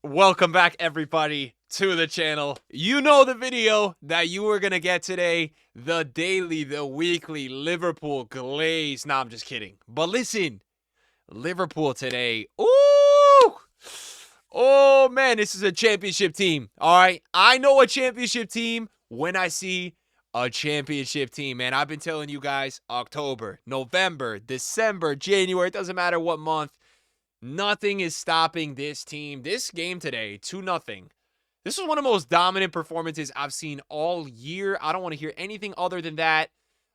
Welcome back, everybody, to the channel. You know the video that you were going to get today. The daily, the weekly Liverpool glaze. Nah, I'm just kidding. But listen, Liverpool today. Ooh! Oh, man, this is a championship team. All right. I know a championship team when I see a championship team, man. I've been telling you guys October, November, December, January. It doesn't matter what month. Nothing is stopping this team. This game today, 2-0. This is one of the most dominant performances I've seen all year. I don't want to hear anything other than that.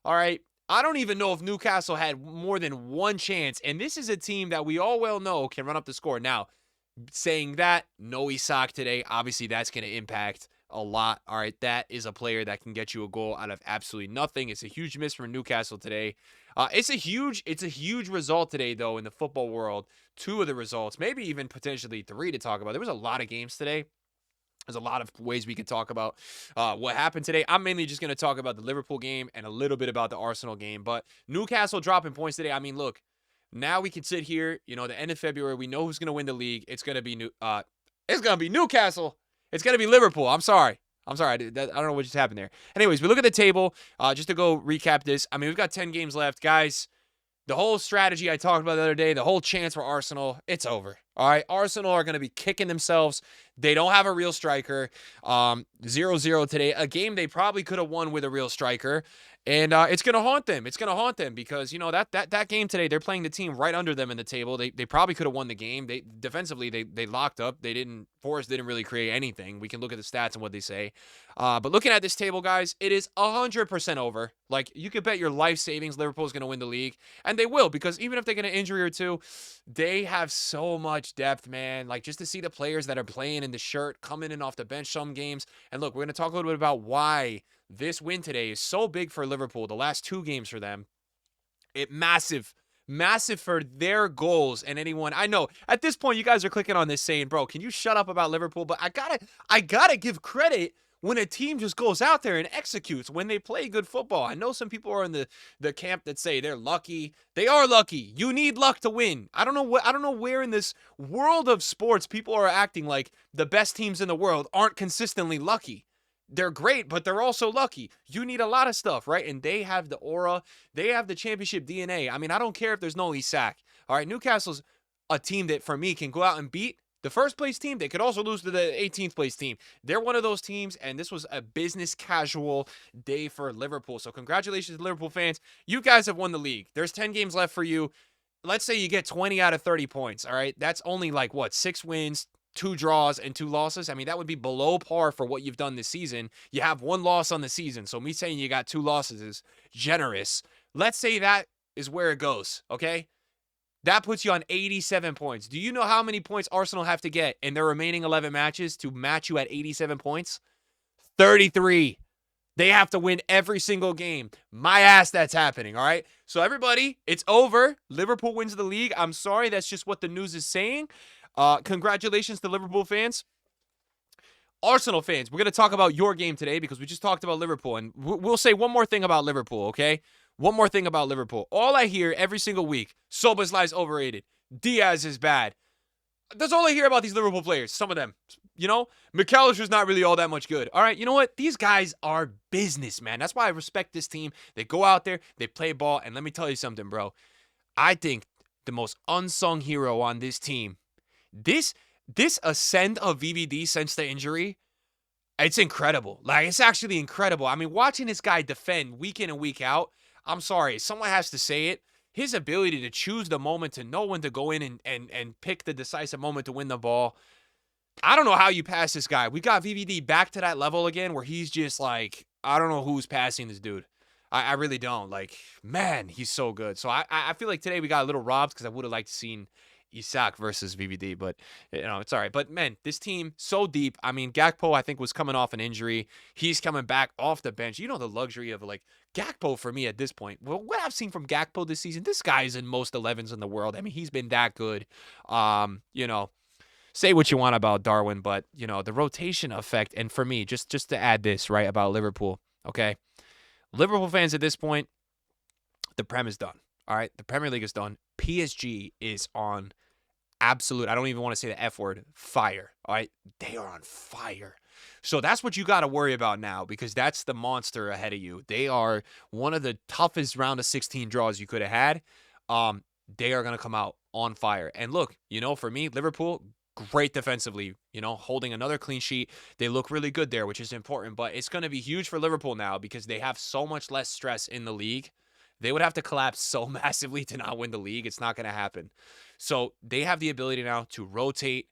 All right. I don't even know if Newcastle had more than one chance. And this is a team that we all well know can run up the score. Now, saying that, no Isak today. Obviously, that's going to impact a lot. All right, that is a player that can get you a goal out of absolutely nothing. It's a huge miss from Newcastle today. It's a huge result today, though, in the football world. Two of the results, maybe even potentially three to talk about. There was a lot of games today. There's a lot of ways we can talk about what happened today. I'm mainly just going to talk about the Liverpool game and a little bit about the Arsenal game. But Newcastle dropping points today. I mean, look, now we can sit here, the end of February. We know who's going to win the league. It's going to be Newcastle. It's going to be Liverpool. I'm sorry. I don't know what just happened there. Anyways, we look at the table. Just to go recap this. I mean, we've got 10 games left. Guys, the whole strategy I talked about the other day, the whole chance for Arsenal, it's over. All right, Arsenal are going to be kicking themselves. They don't have a real striker. 0-0 today, a game they probably could have won with a real striker. And it's going to haunt them. It's going to haunt them because, that game today, they're playing the team right under them in the table. They probably could have won the game. Defensively, they locked up. Forrest didn't really create anything. We can look at the stats and what they say. But looking at this table, guys, it is 100% over. Like, you could bet your life savings Liverpool's going to win the league. And they will, because even if they get an injury or two, they have so much depth, man. Like, just to see the players that are playing in the shirt, coming in off the bench some games. And look, we're going to talk a little bit about why this win today is so big for Liverpool. The last two games for them, massive for their goals. And anyone, I know at this point you guys are clicking on this saying, bro, can you shut up about Liverpool? But I gotta give credit when a team just goes out there and executes, when they play good football. I know some people are in the camp that say they're lucky. They are lucky. You need luck to win. I don't know where in this world of sports people are acting like the best teams in the world aren't consistently lucky. They're great, but they're also lucky. You need a lot of stuff, right? And they have the aura. They have the championship DNA. I mean, I don't care if there's no Isak. All right, Newcastle's a team that, for me, can go out and beat the first place team. They could also lose to the 18th place team. They're one of those teams, and this was a business casual day for Liverpool. So congratulations to Liverpool fans. You guys have won the league. There's 10 games left for you. Let's say you get 20 out of 30 points, all right? That's only like, 6 wins, 2 draws, and 2 losses. I mean, that would be below par for what you've done this season. You have 1 loss on the season. So me saying you got 2 losses is generous. Let's say that is where it goes, okay? That puts you on 87 points. Do you know how many points Arsenal have to get in their remaining 11 matches to match you at 87 points? 33. They have to win every single game. My ass, that's happening, all right? So everybody, it's over. Liverpool wins the league. I'm sorry, that's just what the news is saying. Congratulations to Liverpool fans. Arsenal fans, we're going to talk about your game today because we just talked about Liverpool. And we'll say one more thing about Liverpool, okay? One more thing about Liverpool. All I hear every single week, Szoboszlai's overrated. Diaz is bad. That's all I hear about these Liverpool players. Some of them. McAllister's not really all that much good. All right, you know what? These guys are business, man. That's why I respect this team. They go out there, they play ball, and let me tell you something, bro. I think the most unsung hero on this team, this ascent of VVD since the injury, it's incredible. Like, it's actually incredible. I mean, watching this guy defend week in and week out, I'm sorry, someone has to say it. His ability to choose the moment, to know when to go in and pick the decisive moment to win the ball. I don't know how you pass this guy. We got VVD back to that level again where he's just like, I don't know who's passing this dude. I really don't. Like, man, he's so good. So I feel like today we got a little robbed because I would have liked to seen Isak versus VVD, but it's all right. But man, this team so deep. I mean, Gakpo I think was coming off an injury. He's coming back off the bench. You know the luxury of like Gakpo for me at this point. Well, what I've seen from Gakpo this season, this guy is in most 11s in the world. I mean, he's been that good. Say what you want about Darwin, but the rotation effect. And for me, just to add this right about Liverpool, okay, Liverpool fans at this point, the Prem is done. All right, the Premier League is done. PSG is on absolute, I don't even want to say the F word, fire. All right. They are on fire. So that's what you got to worry about now, because that's the monster ahead of you. They are one of the toughest round of 16 draws you could have had. Um, they are going to come out on fire. And look, for me, Liverpool, great defensively, holding another clean sheet. They look really good there, which is important, but it's going to be huge for Liverpool now because they have so much less stress in the league. They would have to collapse so massively to not win the league. It's not going to happen. So they have the ability now to rotate,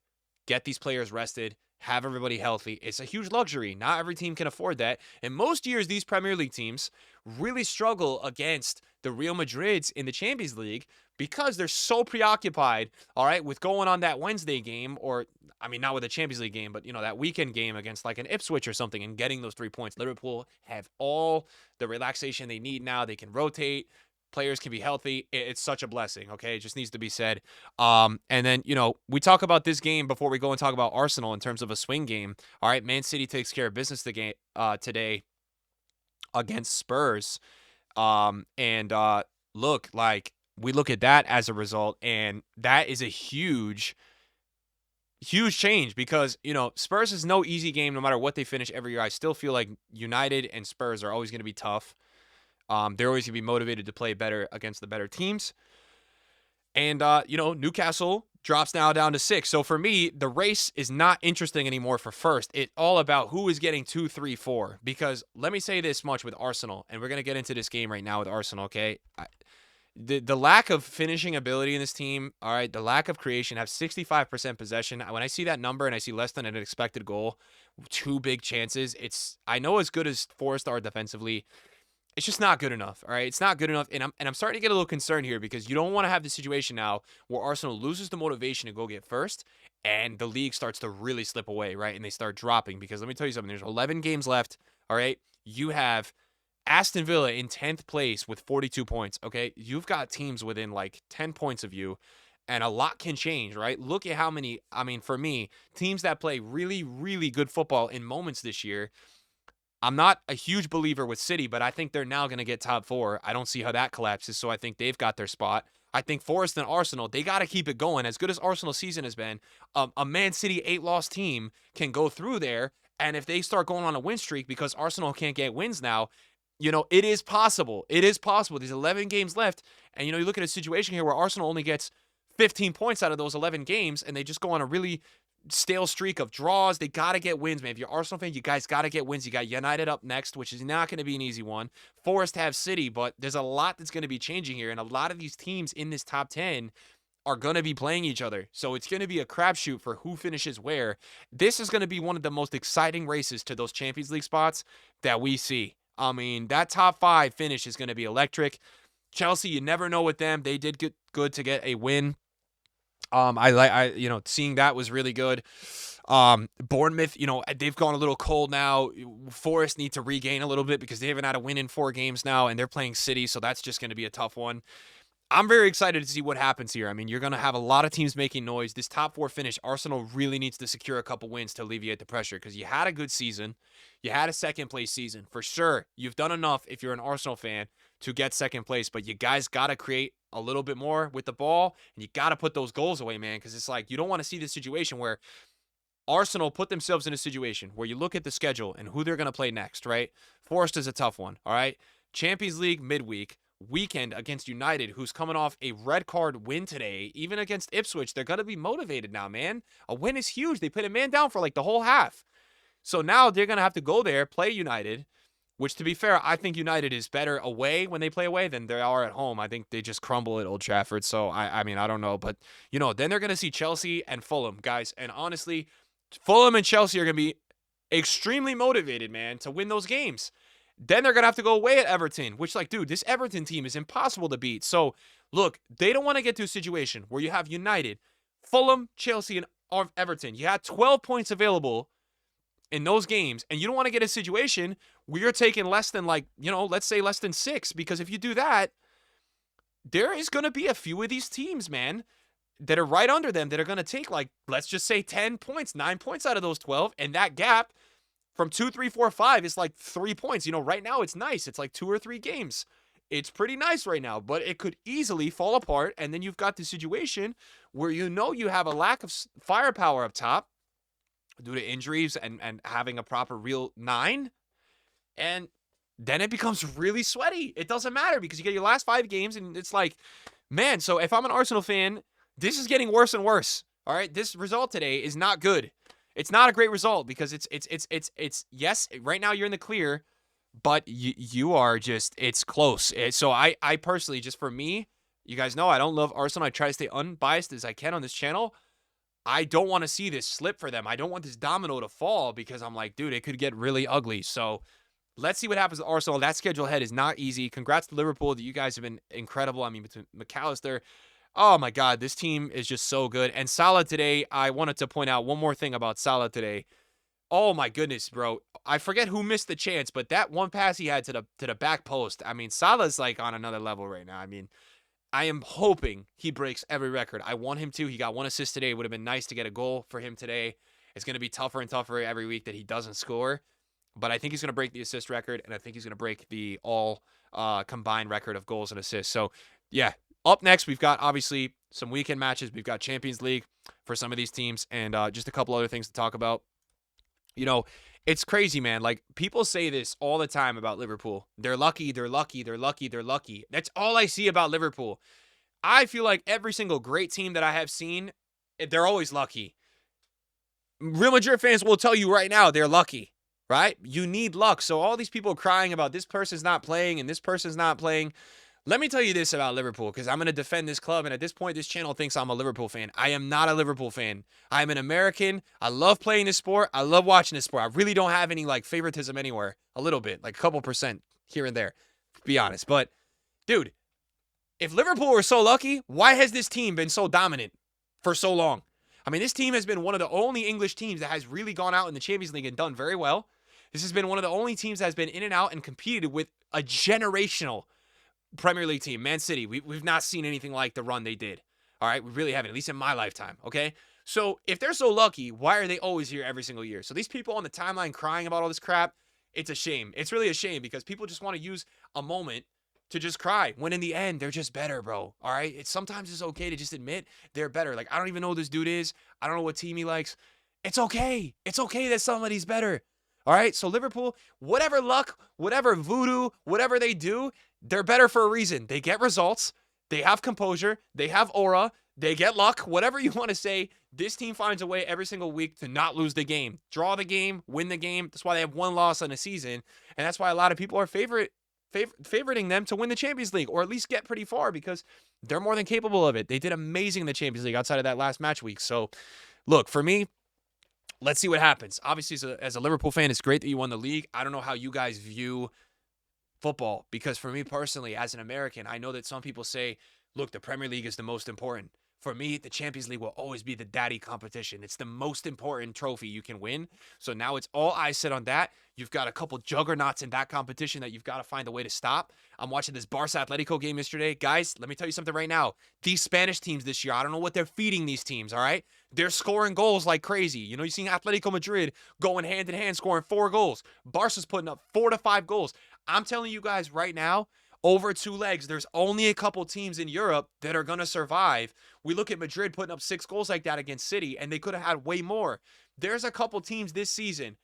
get these players rested, have everybody healthy. It's a huge luxury. Not every team can afford that. And most years, these Premier League teams really struggle against the Real Madrids in the Champions League because they're so preoccupied, all right, with going on that Wednesday game, or, I mean, not with a Champions League game, but, that weekend game against like an Ipswich or something and getting those 3 points. Liverpool have all the relaxation they need now. They can rotate. Players can be healthy. It's such a blessing, okay? It just needs to be said. And then, we talk about this game before we go and talk about Arsenal in terms of a swing game. All right, Man City takes care of business today against Spurs. Look, like, we look at that as a result, and that is a huge change because, Spurs is no easy game no matter what they finish every year. I still feel like United and Spurs are always going to be tough. They're always going to be motivated to play better against the better teams. And, Newcastle drops now down to 6. So for me, the race is not interesting anymore for first. It's all about who is getting 2, 3, 4. Because let me say this much with Arsenal, and we're going to get into this game right now with Arsenal, okay? The lack of finishing ability in this team, all right, the lack of creation, have 65% possession. When I see that number and I see less than an expected goal, 2 big chances, I know as good as Forest are defensively, it's just not good enough, all right? It's not good enough, and I'm starting to get a little concerned here because you don't want to have the situation now where Arsenal loses the motivation to go get first, and the league starts to really slip away, right? And they start dropping because let me tell you something. There's 11 games left, all right? You have Aston Villa in 10th place with 42 points, okay? You've got teams within like 10 points of you, and a lot can change, right? Look at how many, for me, teams that play really, really good football in moments this year. I'm not a huge believer with City, but I think they're now going to get top 4. I don't see how that collapses, so I think they've got their spot. I think Forest and Arsenal, they got to keep it going. As good as Arsenal's season has been, a Man City 8-loss team can go through there, and if they start going on a win streak because Arsenal can't get wins now, it is possible. It is possible. There's 11 games left, and, you look at a situation here where Arsenal only gets 15 points out of those 11 games, and they just go on a really stale streak of draws. They got to get wins, man. If you're Arsenal fan, you guys got to get wins. You got United up next, which is not going to be an easy one. Forest have City, but there's a lot that's going to be changing here, and a lot of these teams in this top 10 are going to be playing each other. So it's going to be a crapshoot for who finishes where. This is going to be one of the most exciting races to those Champions League spots that we see. That top 5 finish is going to be electric. Chelsea, you never know with them. They did get good to get a win. Seeing that was really good. Bournemouth, they've gone a little cold now. Forest need to regain a little bit because they haven't had a win in 4 games now, and they're playing City, so that's just going to be a tough one. I'm very excited to see what happens here. You're going to have a lot of teams making noise. This top 4 finish, Arsenal really needs to secure a couple wins to alleviate the pressure because you had a good season. You had a second-place season. For sure, you've done enough if you're an Arsenal fan to get second place, but you guys got to create a little bit more with the ball, and you got to put those goals away, man, because it's like you don't want to see this situation where Arsenal put themselves in a situation where you look at the schedule and who they're going to play next, right? Forest is a tough one, all right? Champions League midweek. Weekend against United, who's coming off a red card win today. Even against Ipswich, they're going to be motivated now, man. A win is huge. They put a man down for like the whole half. So now they're going to have to go there, play United, which, to be fair, I think United is better away when they play away than they are at home. I think they just crumble at Old Trafford. So, I don't know. But, then they're going to see Chelsea and Fulham, guys. And honestly, Fulham and Chelsea are going to be extremely motivated, man, to win those games. Then they're going to have to go away at Everton, which, dude, this Everton team is impossible to beat. So, look, they don't want to get to a situation where you have United, Fulham, Chelsea, and Everton. You had 12 points available in those games, and you don't want to get a situation where you're taking less than, let's say less than 6, because if you do that, there is going to be a few of these teams, man, that are right under them that are going to take, let's just say 10 points, 9 points out of those 12, and that gap from 2, 3, 4, 5 is 3 points. Right now it's nice. It's 2 or 3 games. it's pretty nice right now, but it could easily fall apart. And then you've got the situation where you have a lack of firepower up top due to injuries and having a proper real nine. And then it becomes really sweaty. It doesn't matter because you get your last 5 games, and it's like, man, so if I'm an Arsenal fan, this is getting worse and worse. All right, this result today is not good. It's not a great result because it's yes, right now you're in the clear, but you are just, it's close. So I personally, just for me, you guys know I don't love Arsenal. I try to stay unbiased as I can on this channel. I don't want to see this slip for them. I don't want this domino to fall because I'm like, dude, it could get really ugly. So let's see what happens with Arsenal. That schedule ahead is not easy. Congrats to Liverpool. You guys have been incredible. I mean, between McAllister, oh my God, this team is just so good. And Salah today, I wanted to point out one more thing about Salah today. Oh my goodness, bro. I forget who missed the chance, but that one pass he had to the back post. I mean, Salah's like on another level right now. I mean, I am hoping he breaks every record. I want him to. He got 1 assist today. It would have been nice to get a goal for him today. It's going to be tougher and tougher every week that he doesn't score. But I think he's going to break the assist record, and I think he's going to break the all combined record of goals and assists. So, yeah. Up next, we've got, obviously, some weekend matches. We've got Champions League for some of these teams, and just a couple other things to talk about. You know, it's crazy, man. Like, people say this all the time about Liverpool. They're lucky, they're lucky, they're lucky, they're lucky. That's all I see about Liverpool. I feel like every single great team that I have seen, they're always lucky. Real Madrid fans will tell you right now they're lucky, right? You need luck. So all these people crying about this person's not playing and this person's not playing. Let me tell you this about Liverpool, because I'm going to defend this club, and at this point, this channel thinks I'm a Liverpool fan. I am not a Liverpool fan. I'm an American. I love playing this sport. I love watching this sport. I really don't have any, like, favoritism anywhere. A little bit, like a couple % here and there, to be honest. But, dude, if Liverpool were so lucky, why has this team been so dominant for so long? I mean, this team has been one of the only English teams that has really gone out in the Champions League and done very well. This has been one of the only teams that has been in and out and competed with a generational Premier League team, Man City. We've not seen anything like the run they did. All right, we really haven't, at least in my lifetime, okay? So if they're so lucky, why are they always here every single year? So these people on the timeline crying about all this crap, it's a shame. It's really a shame because people just want to use a moment to just cry when in the end they're just better, bro. All right? Sometimes it's okay to just admit they're better. Like, I don't even know who this dude is. I don't know what team he likes. It's okay. It's okay that somebody's better. All right? So Liverpool, whatever luck, whatever voodoo, whatever they do, they're better for a reason. They get results. They have composure. They have aura. They get luck. Whatever you want to say, this team finds a way every single week to not lose the game. Draw the game, win the game. That's why they have 1 loss in a season. And that's why a lot of people are favoriting them to win the Champions League, or at least get pretty far, because they're more than capable of it. They did amazing in the Champions League outside of that last match week. So, look, for me, let's see what happens. Obviously, as a Liverpool fan, it's great that you won the league. I don't know how you guys view football, because for me personally, as an American, I know that some people say, look, the Premier League is the most important. For me, the Champions League will always be the daddy competition. It's the most important trophy you can win. So now it's all eyes set on that. You've got a couple juggernauts in that competition that you've got to find a way to stop. I'm watching this Barca Atletico game yesterday. Guys, let me tell you something right now. These Spanish teams this year, I don't know what they're feeding these teams, all right? They're scoring goals like crazy. You know, you've seen Atletico Madrid going hand in hand, scoring 4 goals. Barca's putting up 4 to 5 goals. I'm telling you guys right now, over 2 legs, there's only a couple teams in Europe that are going to survive. We look at Madrid putting up 6 goals like that against City, and they could have had way more. There's a couple teams this season,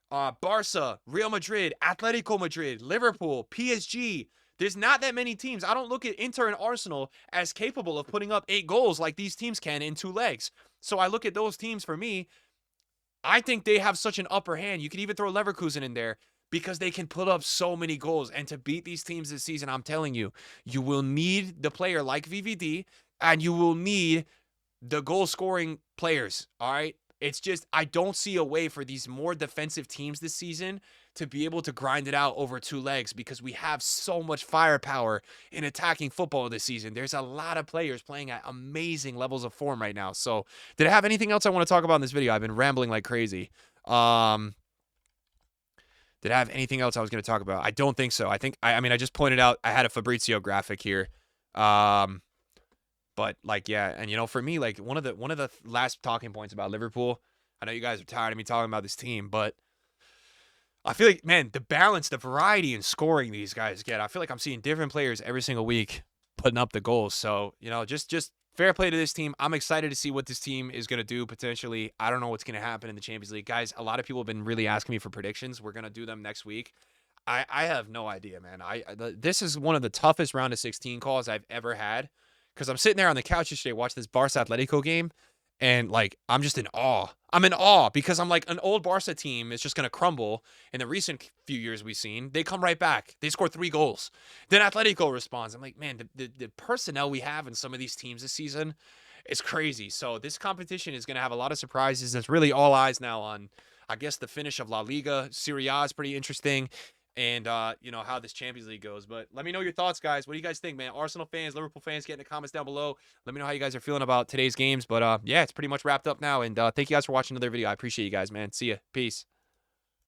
Barca, Real Madrid, Atletico Madrid, Liverpool, PSG. There's not that many teams. I don't look at Inter and Arsenal as capable of putting up 8 goals like these teams can in 2 legs. So I look at those teams, for me, I think they have such an upper hand. You could even throw Leverkusen in there, because they can put up so many goals. And to beat these teams this season, I'm telling you, you will need the player like VVD, and you will need the goal-scoring players, all right? It's just, I don't see a way for these more defensive teams this season to be able to grind it out over 2 legs, because we have so much firepower in attacking football this season. There's a lot of players playing at amazing levels of form right now. So, did I have anything else I want to talk about in this video? I've been rambling like crazy. Did I have anything else I was going to talk about? I don't think so. I mean, I just pointed out I had a Fabrizio graphic here. But like, yeah. And, you know, for me, like one of the last talking points about Liverpool, I know you guys are tired of me talking about this team, but I feel like, man, the balance, the variety in scoring these guys get. I feel like I'm seeing different players every single week putting up the goals. So, just fair play to this team. I'm excited to see what this team is going to do potentially. I don't know what's going to happen in the Champions League. Guys, a lot of people have been really asking me for predictions. We're going to do them next week. I have no idea, man. This is one of the toughest round of 16 calls I've ever had because I'm sitting there on the couch yesterday watching this Barca Atletico game, and like I'm just in awe. I'm in awe because I'm like, an old Barca team is just gonna crumble. In the recent few years we've seen, they come right back. They score 3 goals. Then Atletico responds. I'm like, man, the personnel we have in some of these teams this season is crazy. So this competition is gonna have a lot of surprises. It's really all eyes now on, I guess, the finish of La Liga. Serie A is pretty interesting. And how this Champions League goes. But let me know your thoughts, guys. What do you guys think, man? Arsenal fans, Liverpool fans, get in the comments down below. Let me know how you guys are feeling about today's games. But yeah, it's pretty much wrapped up now. And thank you guys for watching another video. I appreciate you guys, man. See ya. Peace.